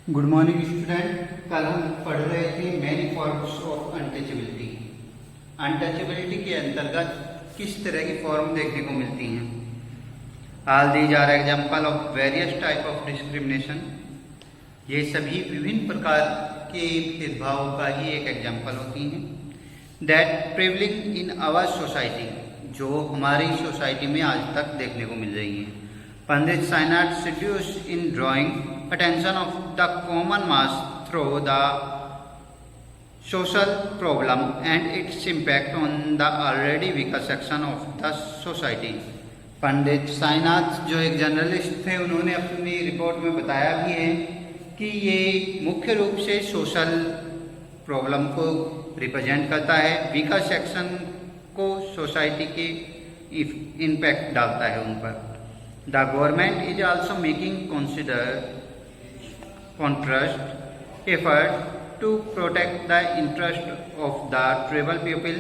Good morning student. कल हम पढ़ रहे थे many forms of untouchability. Untouchability के अंतर्गत किस तरह की फॉर्म देखने को मिलती हैं। All these are example of various type of discrimination. ये सभी विभिन्न प्रकार के भेदभाव का ही एक एग्जाम्पल होती हैं। दैट प्रिवलिंग इन आवर सोसाइटी, जो हमारी सोसाइटी में आज तक देखने को मिल रही है। पंडित साइनाट seduce in drawing attention of the common mass through the social problem and its impact on the already weaker section of the society। पंडित साइनाथ जो एक जर्नलिस्ट थे, उन्होंने अपनी रिपोर्ट में बताया भी है कि ये मुख्य रूप से सोशल प्रॉब्लम को रिप्रेजेंट करता है, वीकर सेक्शन को सोसाइटी के इम्पैक्ट डालता है उन पर। The government is also making contrast effort to protect the interest of the tribal people,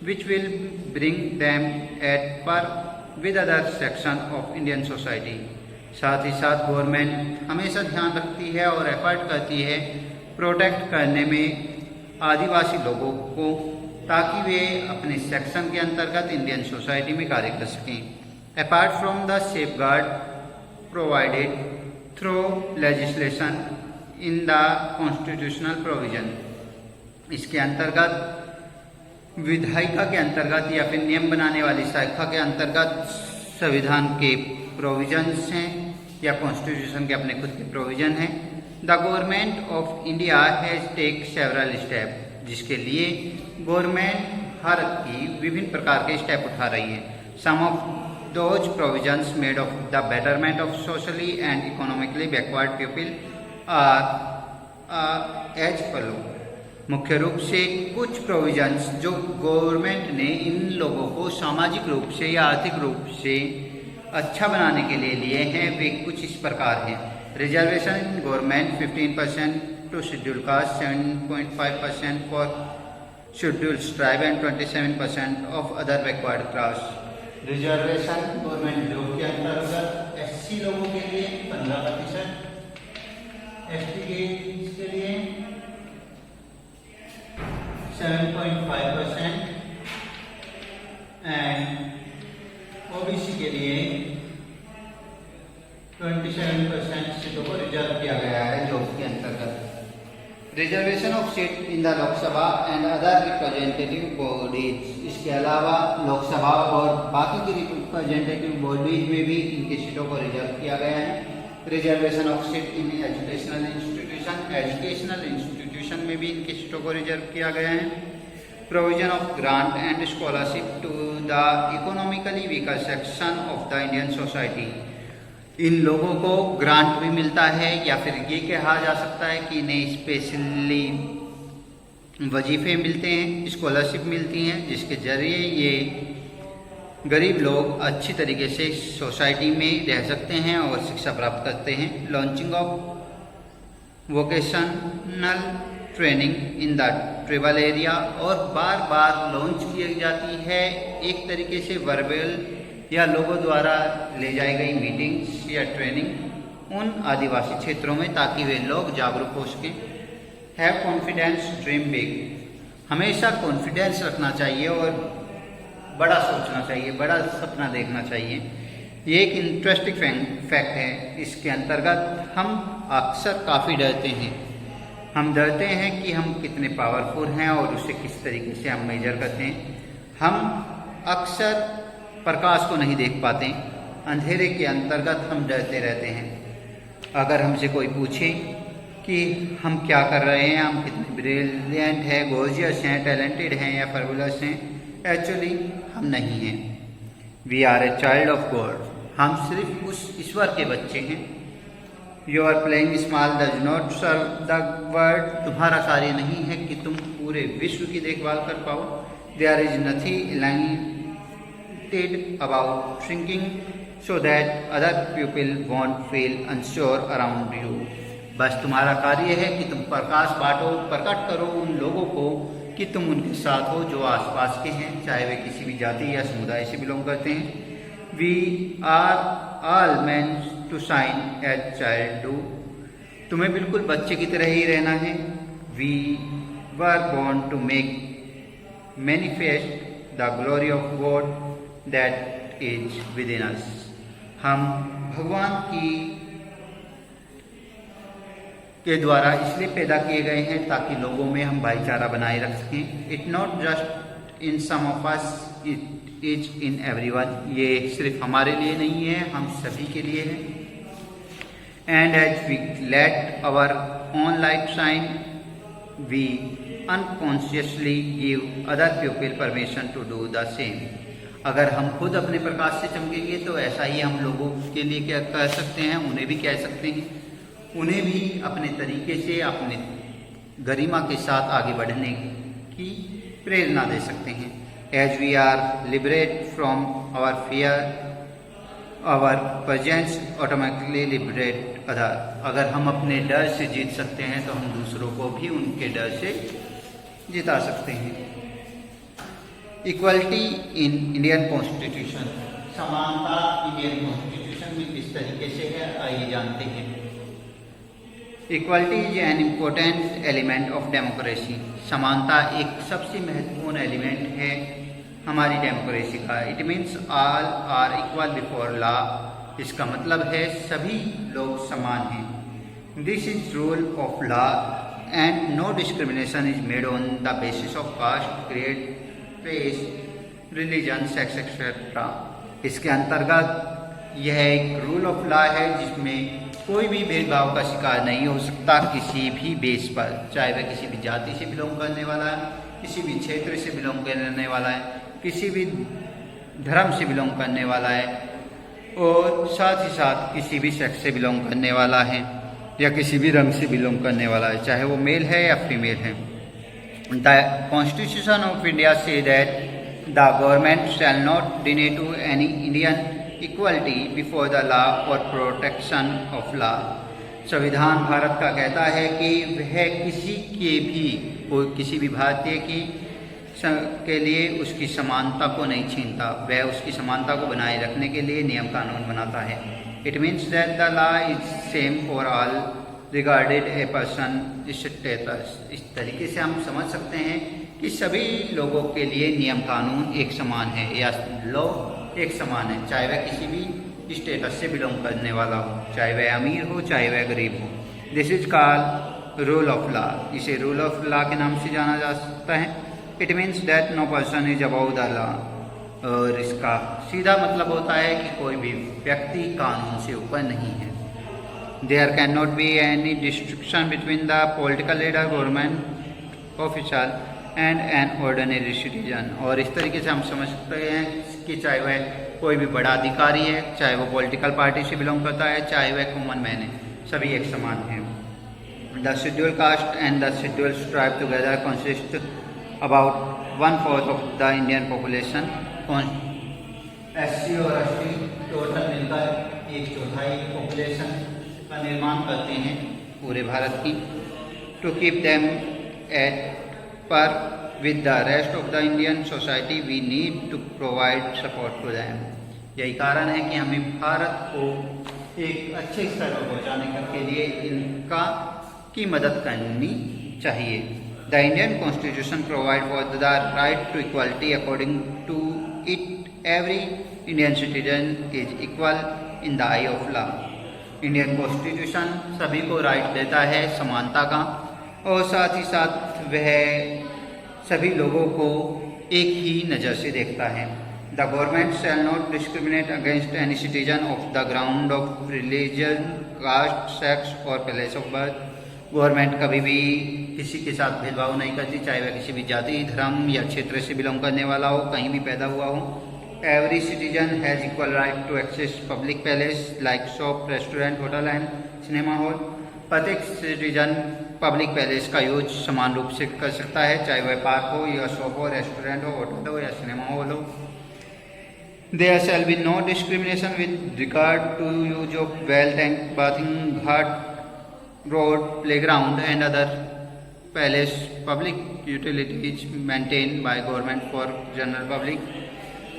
which will bring them at par with other section of Indian society। साथ ही साथ government हमेशा ध्यान रखती है और एफर्ट करती है प्रोटेक्ट करने में आदिवासी लोगों को, ताकि वे अपने सेक्शन के अंतर्गत इंडियन सोसाइटी में कार्य कर सकें। Apart from the safeguard provided through legislation in the constitutional provision, इसके अंतर्गत विधायिका के अंतर्गत या फिर नियम बनाने वाली शाखा के अंतर्गत संविधान के प्रोविजंस हैं या कॉन्स्टिट्यूशन के अपने खुद के प्रोविजन हैं। The government of India has take several step, जिसके लिए गवर्नमेंट भारत की विभिन्न प्रकार के स्टेप उठा रही है। सम of those provisions made of the betterment of socially and economically backward people are as follow। मुख्य रूप से कुछ प्रोविजंस जो गवर्नमेंट ने इन लोगों को सामाजिक रूप से या आर्थिक रूप से अच्छा बनाने के लिए लिए हैं, वे कुछ इस प्रकार हैं। Reservation in government 15% to schedule caste, 7.5% for schedule tribe and 27% of other backward class. Reservation government job के अंतर्गत एससी लोगों के लिए 15%, एसटी के लिए 7.5% एंड ओबीसी के लिए 27% सीटों को रिजर्व किया गया है जॉब के अंतर्गत। Reservation of seat in the Lok Sabha and other representative bodies, इसके अलावा लोकसभा और बाकी की रिप्रेजेंटेटिव बॉडीज में भी इनकी सीटों को रिजर्व किया गया है। Reservation of seat in educational institution, educational institution में भी इनकी सीटों को रिजर्व किया गया है। Provision of grant and scholarship to the economically weaker section of the Indian society, इन लोगों को ग्रांट भी मिलता है या फिर ये कहा जा सकता है कि इन्हें स्पेशली वजीफे मिलते हैं, स्कॉलरशिप मिलती हैं, जिसके जरिए ये गरीब लोग अच्छी तरीके से सोसाइटी में रह सकते हैं और शिक्षा प्राप्त करते हैं। Launching of vocational training in the tribal area, और बार बार लॉन्च की जाती है एक तरीके से वर्बल या लोगों द्वारा ले जाई गई मीटिंग्स या ट्रेनिंग उन आदिवासी क्षेत्रों में, ताकि वे लोग जागरूक हो सकें। हैव कॉन्फिडेंस, ड्रीम बिग, हमेशा कॉन्फिडेंस रखना चाहिए और बड़ा सोचना चाहिए, बड़ा सपना देखना चाहिए। ये एक इंटरेस्टिंग फैक्ट है। इसके अंतर्गत हम अक्सर काफ़ी डरते हैं। हम डरते हैं कि हम कितने पावरफुल हैं और उसे किस तरीके से हम मेजर करते हैं। हम अक्सर प्रकाश को नहीं देख पाते, अंधेरे के अंतर्गत हम डरते रहते हैं। अगर हमसे कोई पूछे कि हम क्या कर रहे हैं, हम कितने ब्रिलियंट हैं, गोर्जियस हैं, टैलेंटेड हैं या फर्बुलस हैं, एक्चुअली हम नहीं हैं। We are a child of God, हम सिर्फ उस ईश्वर के बच्चे हैं। You are playing small does not serve the world, तुम्हारा कार्य नहीं है कि तुम पूरे विश्व की देखभाल कर पाओ। There is nothing about shrinking so that other people won't feel unsure around you। बस तुम्हारा कार्य है कि तुम प्रकाश बांटो, प्रकट करो उन लोगों को कि तुम उनके साथ हो जो आसपास के हैं, चाहे वे किसी भी जाति या समुदाय से बिलोंग करते हैं। We are all meant to shine as child do, तुम्हें बिल्कुल बच्चे की तरह ही रहना है। We were born to make manifest the glory of God that is within us. हम भगवान के द्वारा इसलिए पैदा किए गए हैं ताकि लोगों में हम भाईचारा बनाए रख सकें। It not just in some of us, it is in everyone. ये सिर्फ हमारे लिए नहीं है, हम सभी के लिए है। And as we let our own light shine, we unconsciously give other people permission to do the same. अगर हम खुद अपने प्रकाश से चमकेंगे तो ऐसा ही हम लोगों के लिए क्या कह सकते हैं, उन्हें भी कह सकते हैं। उन्हें भी अपने तरीके से अपने गरिमा के साथ आगे बढ़ने की प्रेरणा दे सकते हैं। As we are liberate from our fear, our presence automatically liberate other. अगर हम अपने डर से जीत सकते हैं तो हम दूसरों को भी उनके डर से जिता सकते हैं। इक्वलिटी इन इंडियन कॉन्स्टिट्यूशन, समानता इंडियन कॉन्स्टिट्यूशन में किस तरीके से है आइए जानते हैं। Equality is an important element of democracy. समानता एक सबसे महत्वपूर्ण एलिमेंट है हमारी डेमोक्रेसी का। It means all are equal before law. इसका मतलब है सभी लोग समान हैं। This is rule of law and no discrimination is made on the basis of caste, creed, race, religion, sex etcetera. इसके अंतर्गत यह एक रूल ऑफ लॉ है जिसमें कोई भी भेदभाव का शिकार नहीं हो सकता किसी भी बेस पर, चाहे वह किसी भी जाति से बिलोंग करने वाला है, किसी भी क्षेत्र से बिलोंग करने वाला है, किसी भी धर्म से बिलोंग करने वाला है और साथ ही साथ किसी भी सेक्स से बिलोंग करने वाला है या किसी भी रंग से बिलोंग करने वाला है, चाहे वो मेल है या फीमेल है। The constitution of India says that the government shall not deny to any Indian equality before the law और प्रोटेक्शन ऑफ लॉ। संविधान भारत का कहता है कि वह किसी के भी किसी भी भारतीय के लिए उसकी समानता को नहीं छीनता, वह उसकी समानता को बनाए रखने के लिए नियम कानून बनाता है। It means that the law is same for all regarded a person status. इस तरीके से हम समझ सकते हैं कि सभी लोगों के लिए नियम कानून एक समान है या लॉ एक समान है, चाहे वह किसी भी स्टेटस से बिलोंग करने वाला हो, चाहे वह अमीर हो चाहे वह गरीब हो। This is called rule of law. इसे रूल ऑफ लॉ के नाम से जाना जा सकता है। It means that no person is above the law. और इसका सीधा मतलब होता है कि कोई भी व्यक्ति कानून से ऊपर नहीं है। There can not be any distinction between the political leader, government officer and an ordinary citizen. और इस तरीके से हम समझ सकते हैं कि चाहे वह कोई भी बड़ा अधिकारी है, चाहे वो पॉलिटिकल पार्टी से बिलोंग करता है, चाहे वह कॉमन मैन है, सभी एक समान हैं। The schedule cast and the schedule tribe together consist about 1/4 of the Indian population. SC और ST टोटल मिलकर 1/4 पॉपुलेशन का निर्माण करते हैं पूरे भारत की। टू कीप देम एट पर with the rest of the Indian society we need to provide support to them। यही कारण है कि हमें भारत को एक अच्छे स्तर पर पहुंचाने के लिए इनका की मदद करनी चाहिए। The Indian Constitution provide for the right to equality। According to it, every Indian citizen is equal in the eye of law। Indian constitution सभी को राइट देता है समानता का और साथ ही साथ वह सभी लोगों को एक ही नज़र से देखता है। The government shall not discriminate against any citizen of the ground of religion, caste, sex और प्लेस ऑफ बर्थ। गवर्नमेंट कभी भी किसी के साथ भेदभाव नहीं करती, चाहे वह किसी भी जाति, धर्म या क्षेत्र से बिलोंग करने वाला हो, कहीं भी पैदा हुआ हो। Every citizen has equal right to access public palace like shop, restaurant, hotel and cinema hall. प्रत्येक सिटीजन पब्लिक पैलेस का यूज समान रूप से कर सकता है, चाहे वह पार्क हो या शॉप हो, रेस्टोरेंट हो, होटल हो या सिनेमा हॉल हो। There shall be no discrimination with regard to use of well tank, bathing, ghat, road, playground and other palace public utilities maintained by government for general public।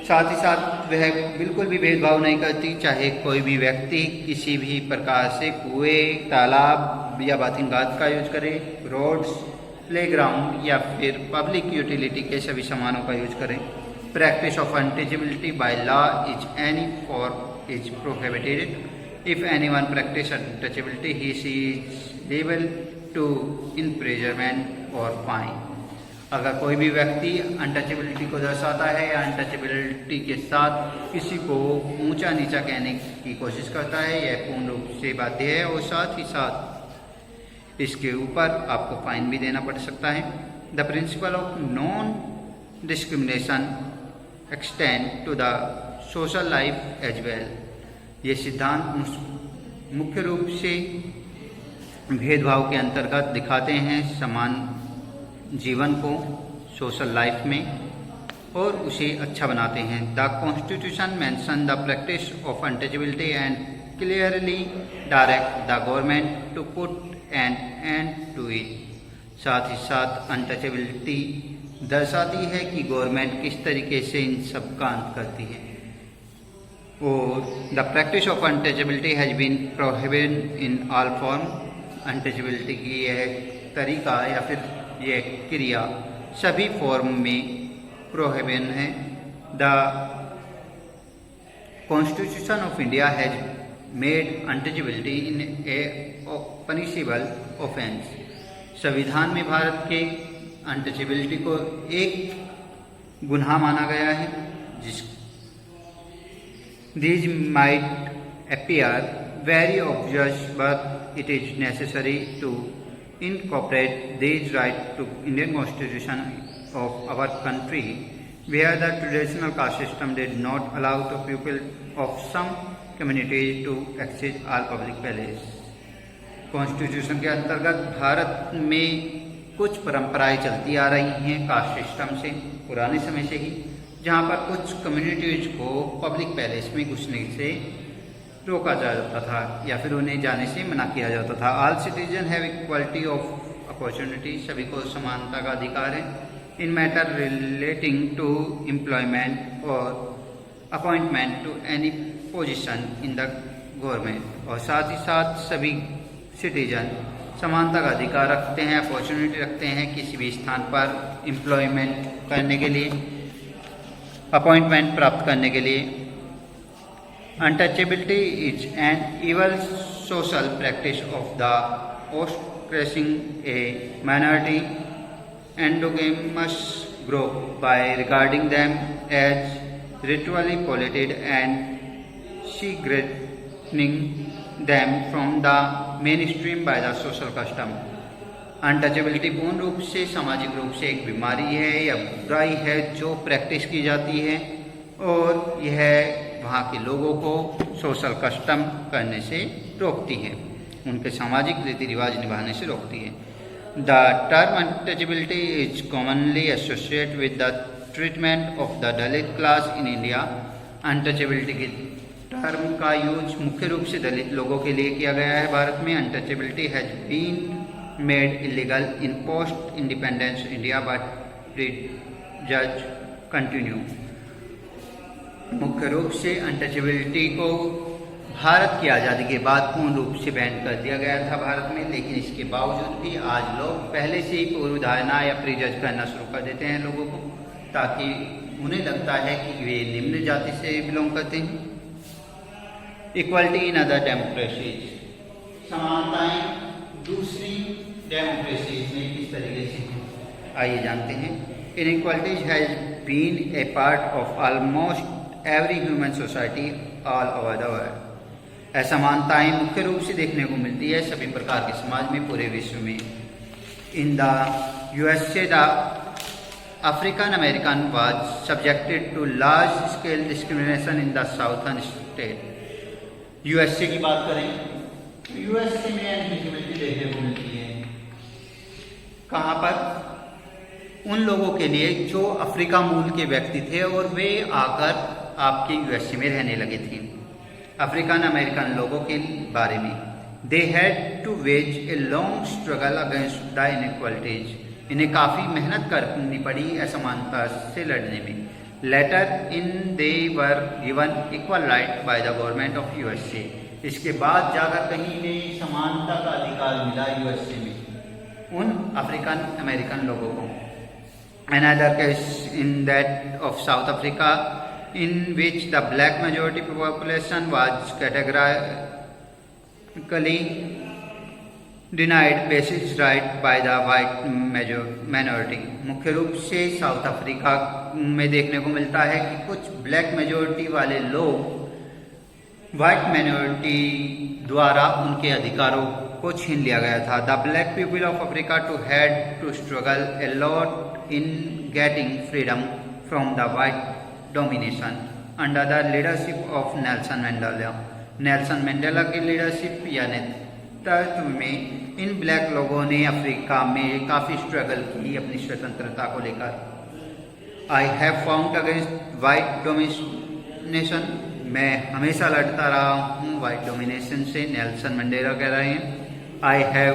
साथ ही साथ वह बिल्कुल भी भेदभाव नहीं करती, चाहे कोई भी व्यक्ति किसी भी प्रकार से कुएं, तालाब या बाथिंग घाट का यूज करे, रोड्स, प्लेग्राउंड या फिर पब्लिक यूटिलिटी के सभी सामानों का यूज करें। Practice of untouchability by law is any for is prohibited. If anyone practice untouchability he she is liable to imprisonment और फाइन। अगर कोई भी व्यक्ति अनटचेबिलिटी को दर्शाता है या अनटचेबिलिटी के साथ किसी को ऊंचा नीचा कहने की कोशिश करता है, यह पूर्ण रूप से बाध्य है और साथ ही साथ इसके ऊपर आपको फाइन भी देना पड़ सकता है। The principle of non discrimination extend to the social life as well. ये सिद्धांत मुख्य रूप से भेदभाव के अंतर्गत दिखाते हैं समान जीवन को सोशल लाइफ में और उसे अच्छा बनाते हैं। The constitution mention the practice of untouchability and clearly direct the government to put an end to it. साथ ही साथ अनटचेबिलिटी दर्शाती है कि गवर्नमेंट किस तरीके से इन सब का अंत करती है। और the practice of untouchability has been prohibited in all form. Untouchability की यह तरीका या फिर यह क्रिया सभी फॉर्म में प्रोहिबिटेड है। The constitution of India has made untouchability in A punishable offence. संविधान में भारत के अनटचेबिलिटी को एक गुनाह माना गया है। These might appear very obvious, but it is necessary to incorporate these rights to Indian Constitution of our country, where the traditional caste system did not allow the people of some communities to access all public places. Constitution के अंतर्गत भारत में कुछ परंपराएं चलती आ रही हैं caste system से पुराने समय से ही, जहाँ पर कुछ कम्युनिटीज को पब्लिक पैलेस में घुसने से रोका जाता था या फिर उन्हें जाने से मना किया जाता था। All citizen have equality of opportunity. सभी को समानता का अधिकार है। In matter relating to employment और appointment to any position in the government. और साथ ही साथ सभी सिटीजन समानता का अधिकार रखते हैं, अपॉर्चुनिटी रखते हैं किसी भी स्थान पर एम्प्लॉयमेंट करने के लिए, अपॉइंटमेंट प्राप्त करने के लिए। Untouchability is an evil social practice of the oppressing a minority endogamous group by regarding them as ritually polluted and segregating them from the mainstream by the social custom. Untouchability पूर्ण रूप से सामाजिक रूप से एक बीमारी है या बुराई है जो प्रैक्टिस की जाती है और यह वहाँ के लोगों को सोशल कस्टम करने से रोकती है, उनके सामाजिक रीति रिवाज निभाने से रोकती है। The term untouchability is commonly associate with the treatment of the Dalit class in India. Untouchability की टर्म का यूज मुख्य रूप से दलित लोगों के लिए किया गया है भारत में। Untouchability has been made illegal in post independence India but जज कंटिन्यू। मुख्य रूप से अनटचेबिलिटी को भारत की आज़ादी के बाद पूर्ण रूप से बैन कर दिया गया था भारत में, लेकिन इसके बावजूद भी आज लोग पहले से ही पूर्व धारणा या प्रीजज करना शुरू कर देते हैं लोगों को, ताकि उन्हें लगता है कि वे निम्न जाति से बिलोंग करते हैं। Equality in other democracies. समानताएं दूसरी डेमोक्रेसीज में किस तरीके से हैं, आइए जानते हैं। Inequalities has been a part of almost every human society all over the world. असमानताएं मुख्य रूप से देखने को मिलती है सभी प्रकार के समाज में पूरे विश्व में। In the USA the African American was subjected to large scale discrimination in the southern state. USA की बात करें तो यूएसए में अनइक्वालिटी देखने को मिलती है। कहाँ पर? उन लोगों के लिए जो अफ्रीका मूल के व्यक्ति थे और वे आकर आपके यूएसए में रहने लगे थे। अफ्रीकन अमेरिकन लोगों के बारे में, they had to wage a long struggle against the inequalities. इन्हें काफ़ी मेहनत करनी पड़ी असमानता से लड़ने में, later in they were given equal right by the government of USA. इसके बाद जाकर कहीं इन्हें समानता का अधिकार मिला यूएसए में उन अफ्रीकन अमेरिकन लोगों को। Another case in that of South Africa, in which the black majority population was categorically denied basic right by the white minority। मुख्य रूप से साउथ अफ्रीका में देखने को मिलता है कि कुछ ब्लैक मेजोरिटी वाले लोग वाइट माइनॉरिटी द्वारा उनके अधिकारों को छीन लिया गया था। The black people of Africa too had to struggle a lot in getting freedom from the white domination under the leadership of Nelson Mandela. Nelson Mandela की लीडरशिप या नेतृत्व में इन ब्लैक लोगों ने अफ्रीका में काफ़ी स्ट्रगल की अपनी स्वतंत्रता को लेकर। I have found against white domination, मैं हमेशा लड़ता रहा हूँ वाइट डोमिनेशन से, नेल्सन मंडेला कह रहे हैं। I have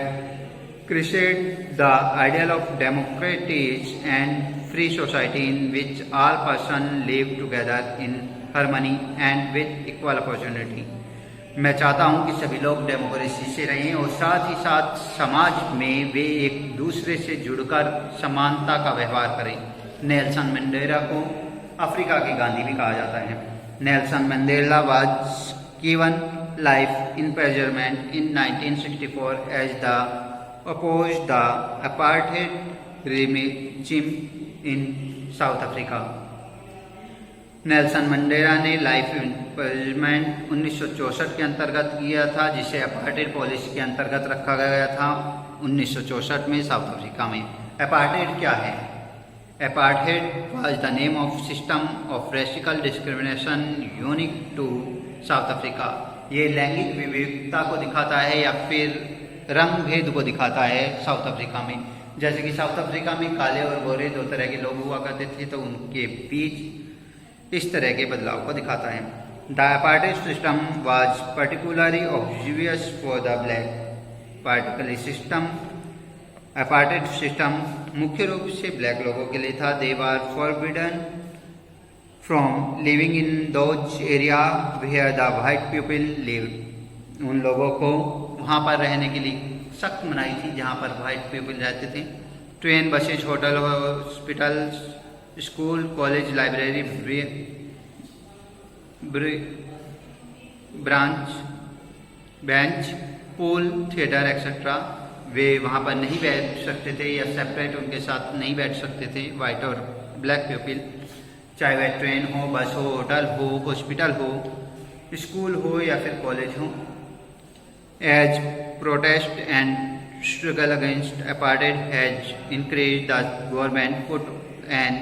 created the ideal of democratic and free society in which all person live together in harmony and with equal opportunity. मैं चाहता हूं कि सभी लोग डेमोक्रेसी से रहें और साथ ही साथ समाज में वे एक दूसरे से जुड़कर समानता का व्यवहार करें। नेल्सन मंडेला को अफ्रीका के गांधी भी कहा जाता है। Nelson Mandela was given life imprisonment इन 1964 as the oppose the apartheid regime in South Africa. Nelson Mandela ने लाइफ इम्प्रिजनमेंट 1964 के अंतर्गत किया था, जिसे अपार्थाइड पॉलिसी के अंतर्गत रखा गया था 1964 में साउथ अफ्रीका में। अपार्थाइड क्या है? Apartheid was the name of system of racial discrimination unique to South Africa. ये लैंगिक विविधता को दिखाता है या फिर रंग भेद को दिखाता है साउथ अफ्रीका में। जैसे कि साउथ अफ्रीका में काले और गोरे दो तरह के लोग हुआ करते थे, तो उनके बीच इस तरह के बदलाव को दिखाता है। The apartheid system was particularly obvious for the black particular system. Apartheid system मुख्य रूप से ब्लैक लोगों के लिए था। They were forbidden from living in those area where the white people live. उन लोगों को वहाँ पर रहने के लिए सख्त मनाही थी जहाँ पर वाइट पीपल रहते थे। Train, buses, hotel, hospital, school, college, library, branch, bench, pool, theatre etcetera वे वहाँ पर नहीं बैठ सकते थे या सेपरेट उनके साथ नहीं बैठ सकते थे वाइट और ब्लैक पीपल। चाहे वह ट्रेन हो, बस हो, होटल हो, हॉस्पिटल हो, स्कूल हो या फिर कॉलेज हो। As protest and struggle against apartheid has increase the government put an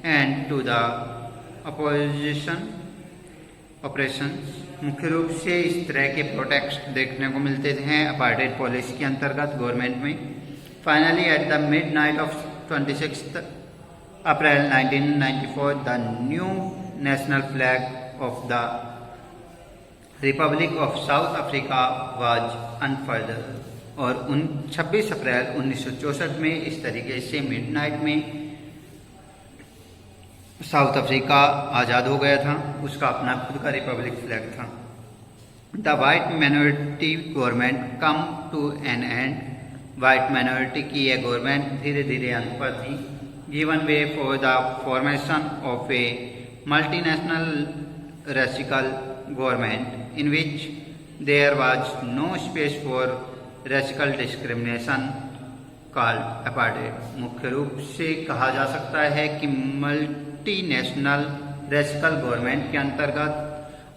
end to the opposition operations. मुख्य रूप से इस तरह के प्रोटेस्ट देखने को मिलते हैं अपार्थाइड पॉलिसी के अंतर्गत गवर्नमेंट में। Finally at the midnight of 26 April 1994 the new national flag of the republic of South Africa was unfurled. और 26 अप्रैल 1964 में इस तरीके से मिडनाइट में साउथ अफ्रीका आज़ाद हो गया था। उसका अपना खुद का रिपब्लिक फ्लैग था। The white minority government come to an end. White minority की यह गवर्नमेंट धीरे धीरे अंत पर थी। Given way for the formation of a multinational racial government in which there was no space for racial discrimination called apartheid. मुख्य रूप से कहा जा सकता है कि मल्टीनेशनल रेसिकल गवर्नमेंट के अंतर्गत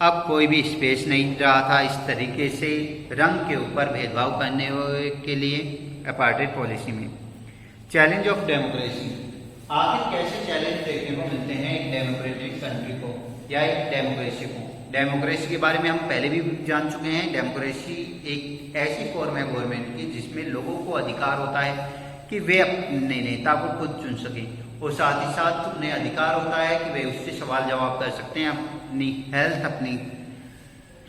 अब कोई भी स्पेस नहीं रहा था इस तरीके से रंग के ऊपर भेदभाव करने के लिए अपार्थाइड पॉलिसी में। Challenge of democracy. आखिर कैसे चैलेंज देखने को मिलते हैं एक डेमोक्रेटिक कंट्री को या एक डेमोक्रेसी को? डेमोक्रेसी के बारे में हम पहले भी जान चुके हैं। डेमोक्रेसी एक ऐसी फॉर्म है गवर्नमेंट की जिसमें लोगों को अधिकार होता है कि वे अपने नेता को खुद चुन सकें और साथ ही साथ उन्हें अधिकार होता है कि वे उससे सवाल जवाब कर सकते हैं, अपनी हेल्थ, अपनी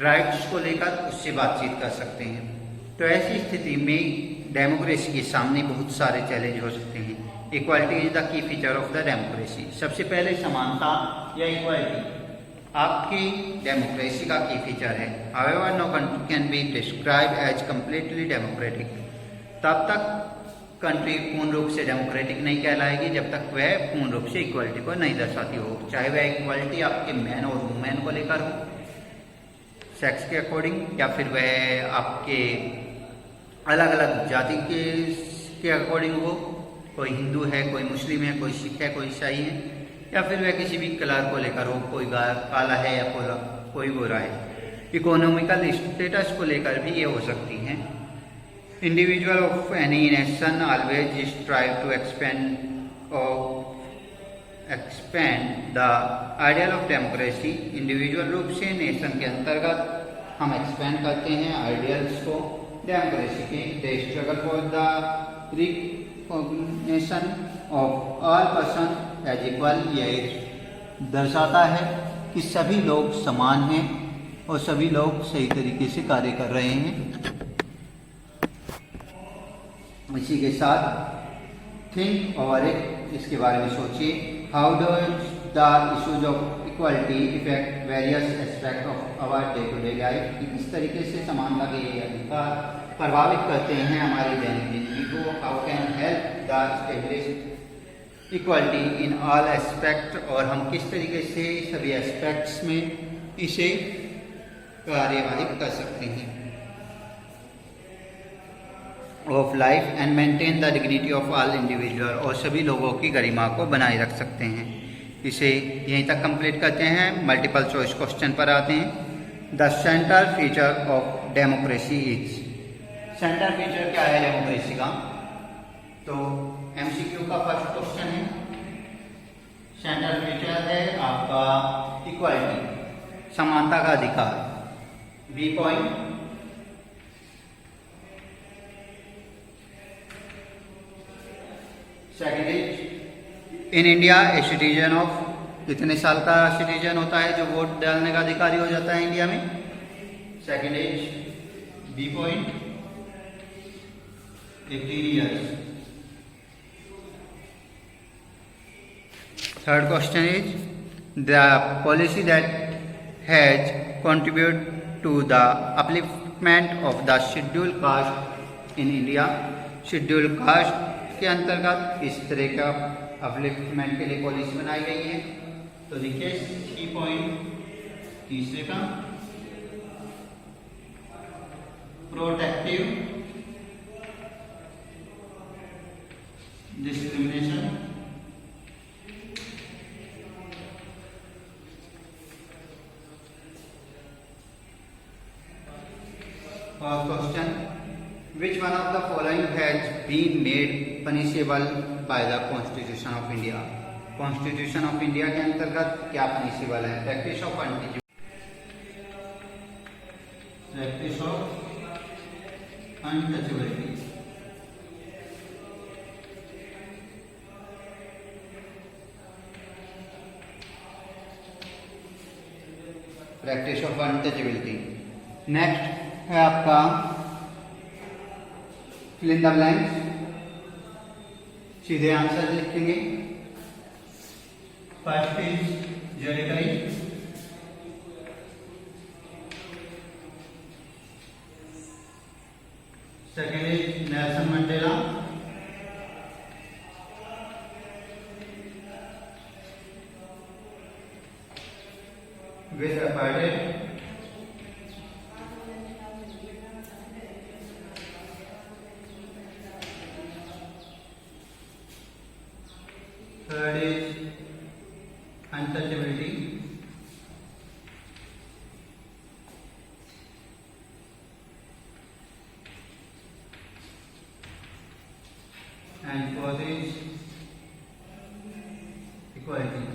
राइट्स को लेकर उससे बातचीत कर सकते हैं। तो ऐसी स्थिति में डेमोक्रेसी के सामने बहुत सारे चैलेंज हो सकते हैं। Equality is the key feature of the democracy. सबसे पहले समानता या इक्वालिटी आपकी डेमोक्रेसी का की फीचर है। However no country can be describe as completely democratic. तब तक कंट्री पूर्ण रूप से डेमोक्रेटिक नहीं कहलाएगी जब तक वह पूर्ण रूप से इक्वालिटी को नहीं दर्शाती हो, चाहे वह इक्वालिटी आपके मैन और वुमेन को लेकर हो सेक्स के अकॉर्डिंग, या फिर वह आपके अलग अलग जाति के अकॉर्डिंग हो, कोई हिंदू है, कोई मुस्लिम है, कोई सिख है, कोई ईसाई है, या फिर वह किसी भी कलर को लेकर हो, कोई काला है या कोई गोरा है। इकोनॉमिकल स्टेटस को लेकर भी ये हो सकती हैं। Individual of any nation always strive to expand the ideal of democracy. Individual रूप से नेशन के अंतर्गत हम एक्सपेंड करते हैं आइडियल्स को डेमोक्रेसी के। They struggle for the recognition of all person as equal. यह दर्शाता है कि सभी लोग समान हैं और सभी लोग सही तरीके से कार्य कर रहे हैं। इसी के साथ थिंक ओवर इट, इसके बारे में सोचिए। How does the issues of equality effect various aspect of our day to day life. किस तरीके से समानता के अधिकार प्रभावित करते हैं हमारी दैनिक जिंदगी को। How can help the establish equality in all aspect, और हम किस तरीके से सभी एस्पेक्ट्स में इसे कार्यवाही कर सकते हैं of life and maintain the dignity of all individual, और सभी लोगों की गरिमा को बनाए रख सकते हैं। इसे यहीं तक कंप्लीट करते हैं। मल्टीपल चॉइस क्वेश्चन पर आते हैं। The central feature of democracy is. Central feature क्या है डेमोक्रेसी का? तो एमसीक्यू का फर्स्ट क्वेश्चन है। सेंट्रल फीचर है आपका इक्वालिटी, समानता का अधिकार। B point second is in India a citizen of. कितने साल का सिटीजन होता है जो वोट डालने का अधिकारी हो जाता है इंडिया में? Second is B point 18 years. Third question is the policy that has contribute to the upliftment of the schedule caste in India. Schedule caste के अंतर्गत इस तरह का अपलिफ्टमेंट के लिए पॉलिसी बनाई गई है। तो देखिए की पॉइंट तीसरे का प्रोटेक्टिव डिस्क्रिमिनेशन। और question which one of the following has been made punishable by the Constitution of India। Constitution of India के अंतर्गत क्या पनिशेबल है? Practice of untouchability. Practice of untouchability. Next है आपका फिल इन द ब्लैंक्स। सीधे answer लिखेंगे। First is जेडेटाई, second is Nelson Mandela, with apartheid, third is untouchability, and fourth is equality.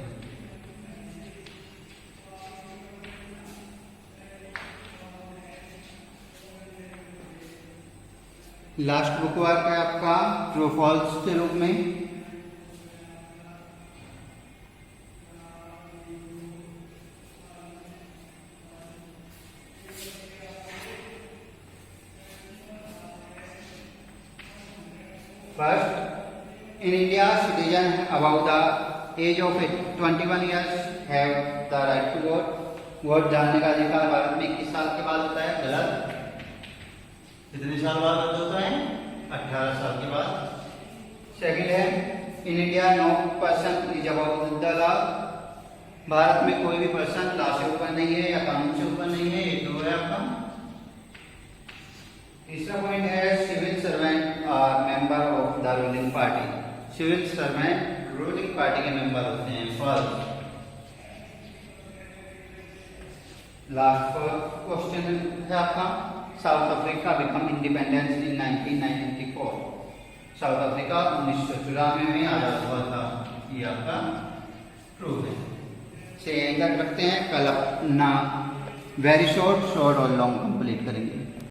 Last book work है आपका true false के रूप में। First, in India citizen about the age of 21 years have the right to vote. Vote डालने का अधिकार भारत में किस साल के बाद होता है? गलत। कितने साल बाद होता है? 18 साल के बाद। सेकंड है, in India no person is above the law. Bharat में कोई भी पर्सन लॉ से ऊपर नहीं है या कानून से ऊपर नहीं है। ये तो है आपका। तीसरा पॉइंट है, civil servant are member of the ruling party. Civil servant ruling party के मेंबर होते हैं। फर्स्ट लास्ट क्वेश्चन है आपका, South Africa become independence in 1994। South Africa 1994 में आजाद हुआ था। ये आपका ट्रू है। से एंकर रखते हैं, कल अपना वेरी शॉर्ट और लॉन्ग कंप्लीट करेंगे।